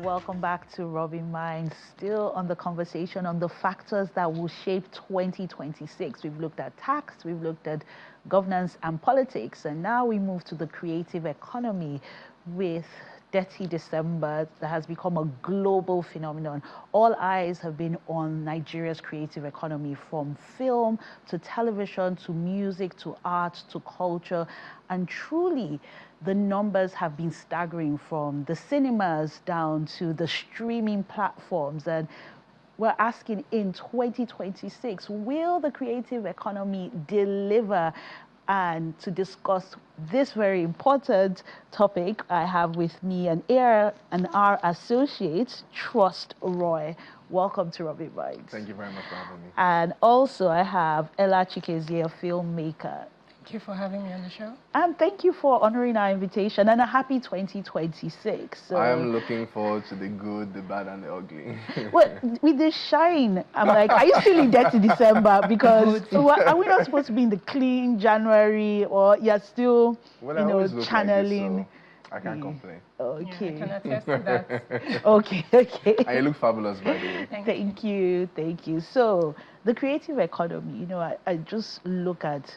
welcome back to Robin Mind. Still on the conversation on the factors that will shape 2026. We've looked at tax, we've looked at governance and politics, and now we move to the creative economy with Dirty December that has become a global phenomenon. All eyes have been on Nigeria's creative economy, from film to television to music to art to culture, and truly the numbers have been staggering, from the cinemas down to the streaming platforms. And we're asking, in 2026, will the creative economy deliver? And to discuss this very important topic, I have with me an A&R associate, Trust Roy. Welcome to Robin Mind. Thank you very much for having me. And also I have Ella Chikezie, a filmmaker. Thank you for having me on the show. And thank you for honoring our invitation, and a happy 2026. So, I am looking forward to the good, the bad, and the ugly. well, with the shine, I'm like, are you still in Dirty December? Because so are we not supposed to be in the clean January, or you're still, channeling? Like this, so I can't complain. Okay. Yeah, I can attest to that. Okay. And you look fabulous, by the way. Thank you. So, the creative economy, I just look at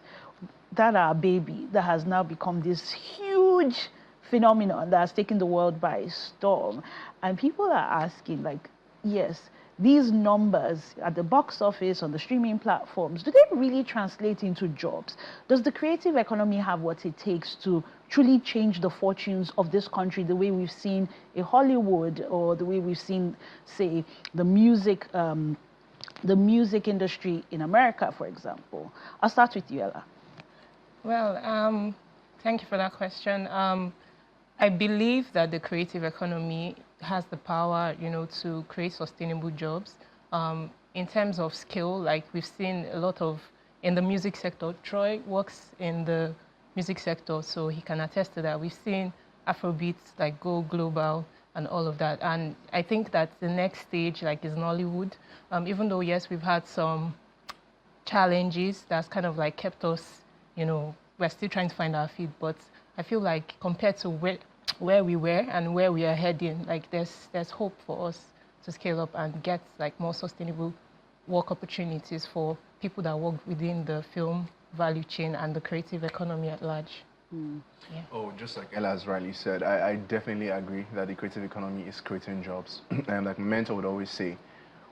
that, our baby that has now become this huge phenomenon that has taken the world by storm. And people are asking, like, yes, these numbers at the box office, on the streaming platforms, do they really translate into jobs? Does the creative economy have what it takes to truly change the fortunes of this country, the way we've seen in Hollywood, or the way we've seen, say, the music industry in America, for example? I'll start with you, Ella. Well, thank you for that question. I believe that the creative economy has the power, to create sustainable jobs. In terms of skill, like we've seen a lot of in the music sector. Troy works in the music sector, so he can attest to that. We've seen Afrobeats like go global and all of that. And I think that the next stage, like, is Nollywood. Even though, yes, we've had some challenges that's kind of like kept us, we're still trying to find our feet, but I feel like compared to where we were and where we are heading, like there's hope for us to scale up and get like more sustainable work opportunities for people that work within the film value chain and the creative economy at large. Yeah. Oh, just like Ella has rightly said, I definitely agree that the creative economy is creating jobs. And like my mentor would always say,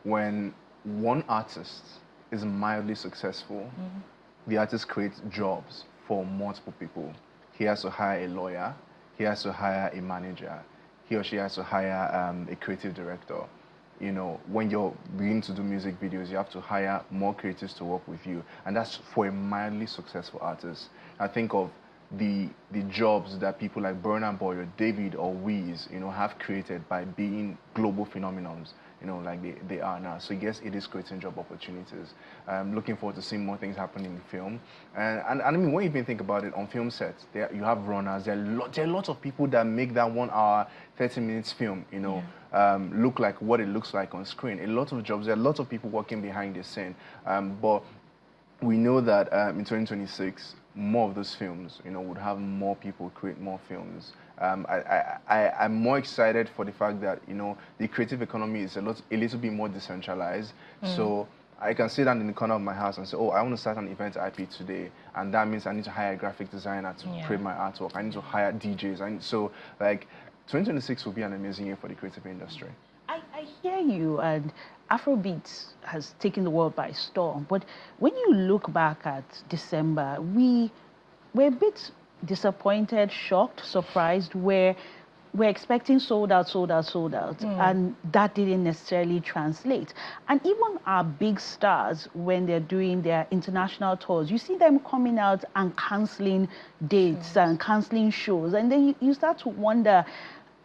when one artist is mildly successful, the artist creates jobs for multiple people. He has to hire a lawyer, he has to hire a manager, he or she has to hire a creative director. When you're beginning to do music videos, you have to hire more creatives to work with you, and that's for a mildly successful artist. I think of the jobs that people like Burna Boy or David or Wiz, have created by being global phenomenons, like they are now. So yes, it is creating job opportunities. Looking forward to seeing more things happening in film. And I mean, when you even think about it, on film sets, you have runners. There are lots of people that make that 1 hour, 30 minutes film, look like what it looks like on screen. A lot of jobs, there are lots of people working behind the scene. But we know that in 2026, more of those films, would have more people create more films. I'm more excited for the fact that, the creative economy is a little bit more decentralized. So I can sit down in the corner of my house and say, oh, I want to start an event IP today. And that means I need to hire a graphic designer to create my artwork. I need to hire DJs. So, like, 2026 will be an amazing year for the creative industry. I hear you, and Afrobeats has taken the world by storm. But when you look back at December, we were a bit disappointed, shocked, surprised, where we're expecting sold out, and that didn't necessarily translate. And even our big stars, when they're doing their international tours, you see them coming out and canceling dates and canceling shows, and then you start to wonder,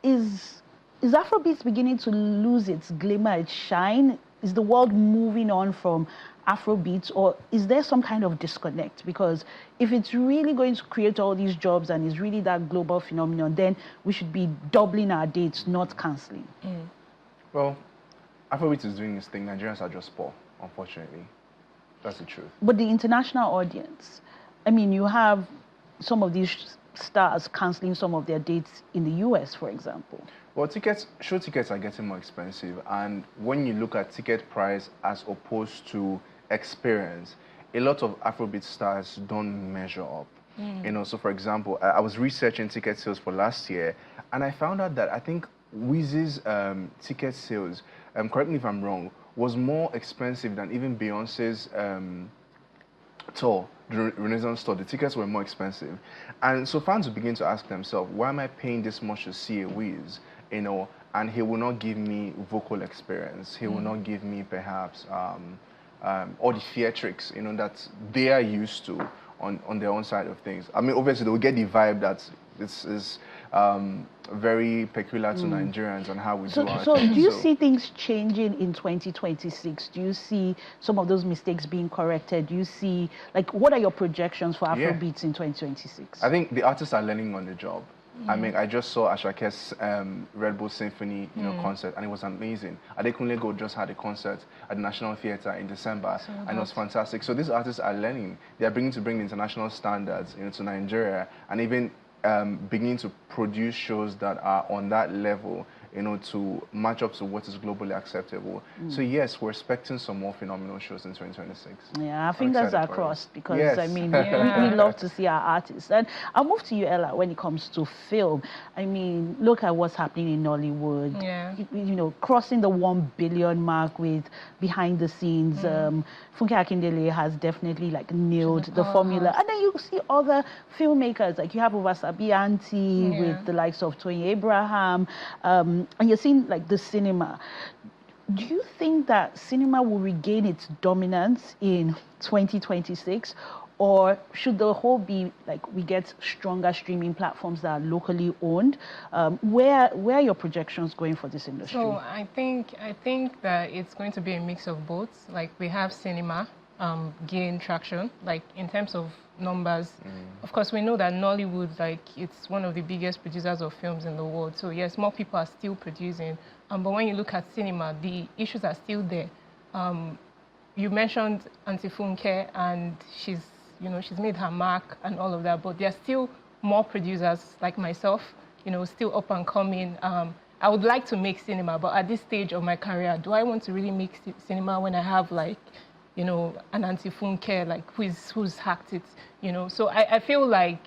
is Afrobeats beginning to lose its glimmer, its shine? Is the world moving on from Afrobeats, or is there some kind of disconnect? Because if it's really going to create all these jobs and is really that global phenomenon, then we should be doubling our dates, not canceling. Well, Afrobeats is doing this thing. Nigerians are just poor, unfortunately. That's the truth. But the international audience, I mean, you have some of these stars canceling some of their dates in the US, for example? Well, show tickets are getting more expensive, and when you look at ticket price as opposed to experience, a lot of Afrobeat stars don't measure up. You know, so for example, I was researching ticket sales for last year, and I found out that I think Wiz's ticket sales, correct me if I'm wrong, was more expensive than even Beyonce's tour, the Renaissance tour. The tickets were more expensive, and so fans will begin to ask themselves, why am I paying this much to see a Wiz? You know, and he will not give me vocal experience. He will not give me perhaps all the theatrics, you know, that they are used to on their own side of things. I mean, obviously they will get the vibe that this is very peculiar to Nigerians and how we do our So things. do you see things changing in 2026? Do you see some of those mistakes being corrected? Do you see, like, what are your projections for Afrobeats in 2026? I think the artists are learning on the job. I mean, I just saw Ashake's Red Bull Symphony, concert, and it was amazing. Adekunle Gold just had a concert at the National Theatre in December, and it was fantastic. So these artists are learning. They are beginning to bring the international standards, you know, to Nigeria, and even beginning to produce shows that are on that level, you know, to match up to what is globally acceptable. So yes, we're expecting some more phenomenal shows in 2026. Yeah, I think that's crossed because, yes. I mean, we love to see our artists. And I'll move to you, Ella, when it comes to film. I mean, look at what's happening in Nollywood. Yeah. You know, crossing the 1 billion mark with behind the scenes. Funke Akindele has definitely, like, nailed the formula. And then you see other filmmakers, like you have Ovasabi Auntie with the likes of Toyin Abraham. And you're seeing, like, the cinema. Do you think that cinema will regain its dominance in 2026? Or should the whole be, like, we get stronger streaming platforms that are locally owned? Where are your projections going for this industry? So I think that it's going to be a mix of both. Like, we have cinema gain traction, like in terms of numbers. Of course, we know that Nollywood, like, it's one of the biggest producers of films in the world. So yes, more people are still producing. But when you look at cinema, the issues are still there. You mentioned Auntie Funke, and she's made her mark and all of that. But there are still more producers like myself, you know, still up and coming. I would like to make cinema, but at this stage of my career, do I want to really make cinema when I have, like, you know, an Auntie Funke, like, who's hacked it, you know? So I feel like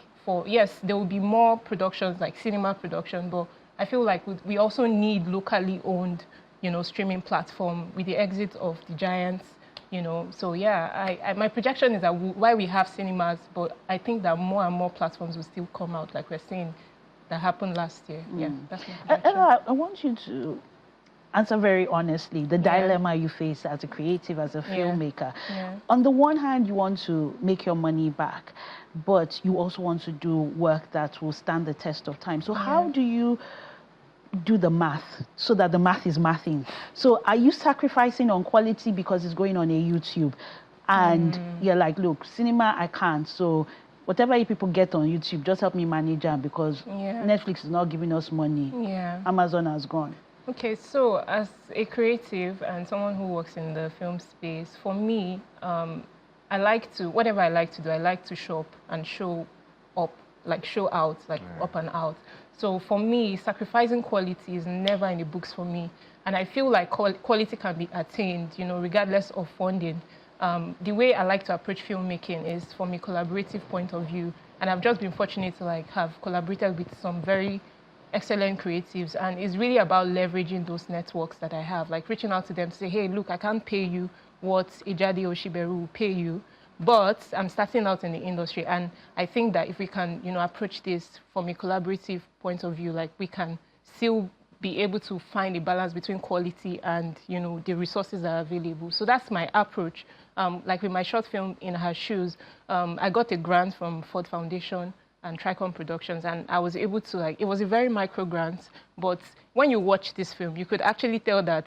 yes, there will be more productions, like cinema production, but I feel like we also need locally owned, you know, streaming platform with the exit of the giants, you know. So yeah, my projection is that while we have cinemas, but I think that more and more platforms will still come out, like we're seeing that happened last year. Yeah, that's my projection. Ella, I want you to answer very honestly the dilemma you face as a creative, as a filmmaker. On the one hand, you want to make your money back, but you also want to do work that will stand the test of time. So how do you do the math so that the math is mathing? So are you sacrificing on quality because it's going on a YouTube? And you're like, look, cinema, I can't. So whatever you people get on YouTube, just help me manage them because Netflix is not giving us money. Amazon has gone. Okay, so as a creative and someone who works in the film space, for me, whatever I like to do, I like to show up and show up, like show out, like up and out. So for me, sacrificing quality is never in the books for me. And I feel like quality can be attained, you know, regardless of funding. The way I like to approach filmmaking is from a collaborative point of view. And I've just been fortunate to, like, have collaborated with some very excellent creatives, and it's really about leveraging those networks that I have, like reaching out to them to say, hey, look, I can't pay you what Ejade Oshiberu will pay you, but I'm starting out in the industry, and I think that if we can, you know, approach this from a collaborative point of view, like we can still be able to find a balance between quality and, you know, the resources that are available. So that's my approach. Like with my short film, In Her Shoes, I got a grant from Ford Foundation and Tricon Productions, and I was able to, like, it was a very micro grant, but when you watch this film, you could actually tell that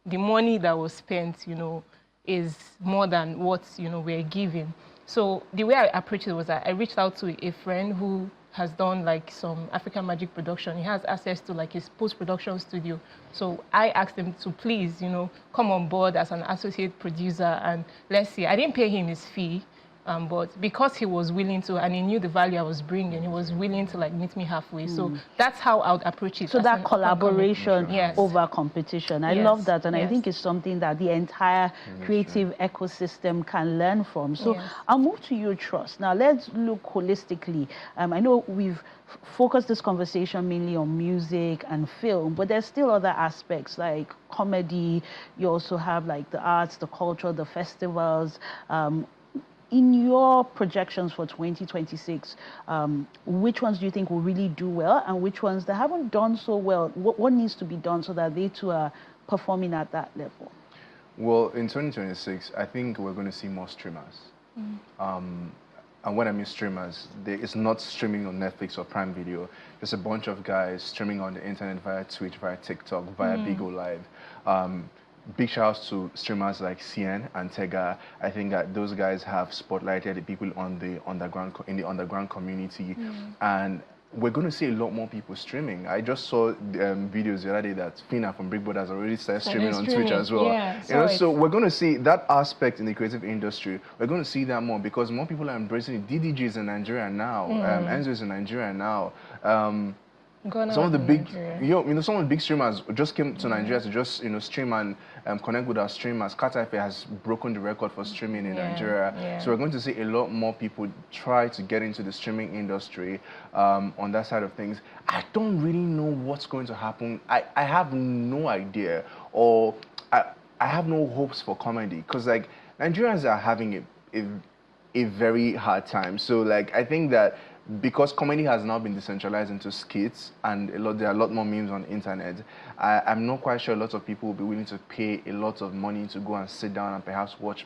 the money that was spent, you know, is more than what, you know, we're giving. So the way I approached it was that I reached out to a friend who has done, like, some African Magic production. He has access to, like, his post-production studio. So I asked him to please, you know, come on board as an associate producer, and let's see, I didn't pay him his fee. But because he was willing to, and he knew the value I was bringing, he was willing to like meet me halfway. So that's how I would approach it. So that collaboration over competition. I love that, and I think it's something that the entire creative ecosystem can learn from. So I'll move to you, Trust. Now let's look holistically. I know we've focused this conversation mainly on music and film, but there's still other aspects like comedy. You also have like the arts, the culture, the festivals. In your projections for 2026, which ones do you think will really do well, and which ones that haven't done so well? What needs to be done so that they too are performing at that level? Well, in 2026, I think we're going to see more streamers. And when I mean streamers, it's not streaming on Netflix or Prime Video. There's a bunch of guys streaming on the internet via Twitch, via TikTok, via Bigo Live. Big shouts to streamers like CN and Tega. I think that those guys have spotlighted the people on the underground community, and we're going to see a lot more people streaming. I just saw videos the other day that Fina from Big Brothers already started streaming on Twitch as well. Yeah, so we're going to see that aspect in the creative industry. We're going to see that more because more people are embracing it. DDGs in Nigeria now, Enzo's in Nigeria now. Some of the big, some of the big streamers just came to Nigeria to just stream and connect with our streamers. Katafe has broken the record for streaming in Nigeria, so we're going to see a lot more people try to get into the streaming industry on that side of things. I don't really know what's going to happen. I have no idea, or I have no hopes for comedy because like Nigerians are having a very hard time. So like I think that because comedy has now been decentralized into skits and there are a lot more memes on the internet, I'm not quite sure a lot of people will be willing to pay a lot of money to go and sit down and perhaps watch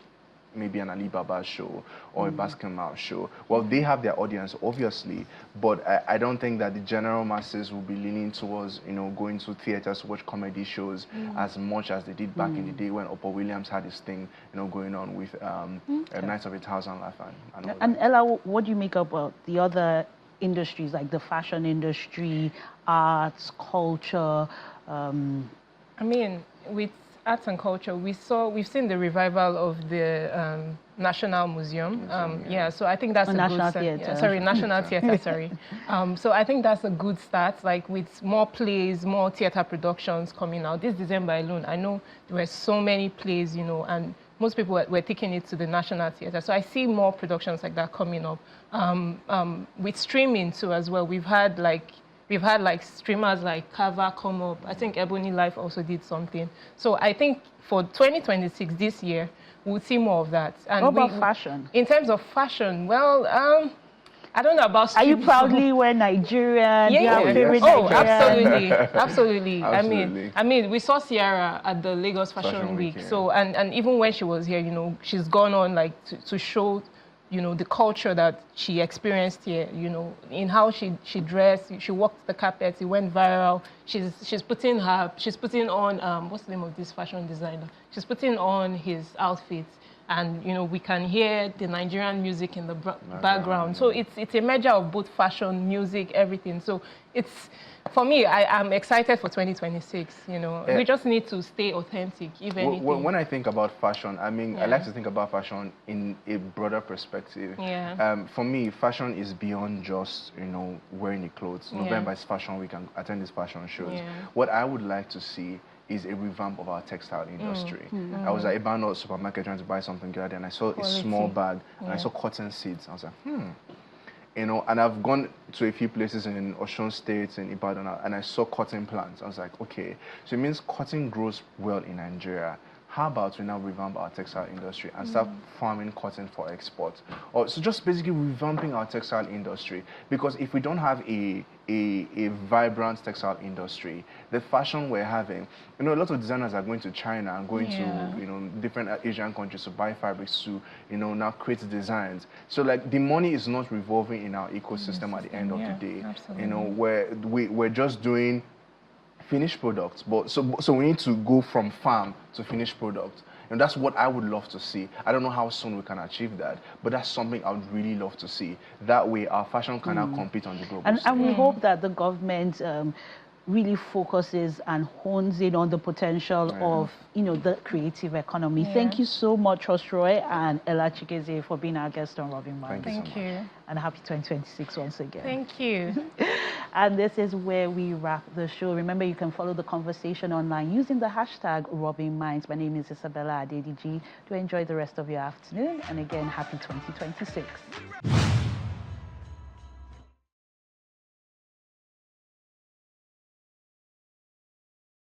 maybe an Alibaba show or a Baskin Mouth show. Well, they have their audience, obviously, but I don't think that the general masses will be leaning towards, going to theaters to watch comedy shows as much as they did back in the day when Oprah Williams had this thing, going on with Nights of 1,000 Laugh and Ella, what do you make about the other industries like the fashion industry, arts, culture? I mean, with arts and culture, we've seen the revival of the National Museum. So I think that's a National good Theatre. National Theatre, sorry. So I think that's a good start, like with more plays, more theatre productions coming out. This December alone, I know there were so many plays, and most people were taking it to the National Theatre. So I see more productions like that coming up. With streaming too as well, we've had like streamers like Kava come up. I think Ebony Life also did something. So I think for 2026, this year, we'll see more of that. And what about fashion? In terms of fashion, well, I don't know about Are you proudly wear Nigerian? Favorite Nigerian? Absolutely. I mean, we saw Ciara at the Lagos Fashion Week. So, and even when she was here, she's gone on like to show the culture that she experienced here, in how she dressed, she walked the carpet, it went viral. She's putting on, what's the name of this fashion designer? She's putting on his outfits, and we can hear the Nigerian music in the background. So it's a measure of both fashion, music, everything. So for me, I'm excited for 2026. We just need to stay authentic, if anything. When I think about fashion, I mean, I like to think about fashion in a broader perspective. For me, fashion is beyond just wearing the clothes. November is Fashion Week and attend these fashion shows. What I would like to see is a revamp of our textile industry. I was at Ibano supermarket trying to buy something the other day, and I saw a small bag, and I saw cotton seeds. I was like, and I've gone to a few places in Osun State and Ibadan, and I saw cotton plants. I was like, okay, so it means cotton grows well in Nigeria. How about we now revamp our textile industry and start farming cotton for export? So just basically revamping our textile industry, because if we don't have a vibrant textile industry, the fashion we're having, a lot of designers are going to China and going to different Asian countries to buy fabrics to now create designs. So like the money is not revolving in our ecosystem at the end of the day. Absolutely. Where we're just doing finished products, but so we need to go from farm to finished product. And that's what I would love to see. I don't know how soon we can achieve that, but that's something I would really love to see. That way our fashion can now compete on the global stage. And we hope that the government really focuses and hones in on the potential of, the creative economy. Yeah. Thank you so much, Osroy and Ella Chikeze, for being our guest on Robin Minds. Thank you. And happy 2026 once again. Thank you. And this is where we wrap the show. Remember, you can follow the conversation online using the hashtag Robin Minds. My name is Isabella Adediji. Do enjoy the rest of your afternoon. And again, happy 2026.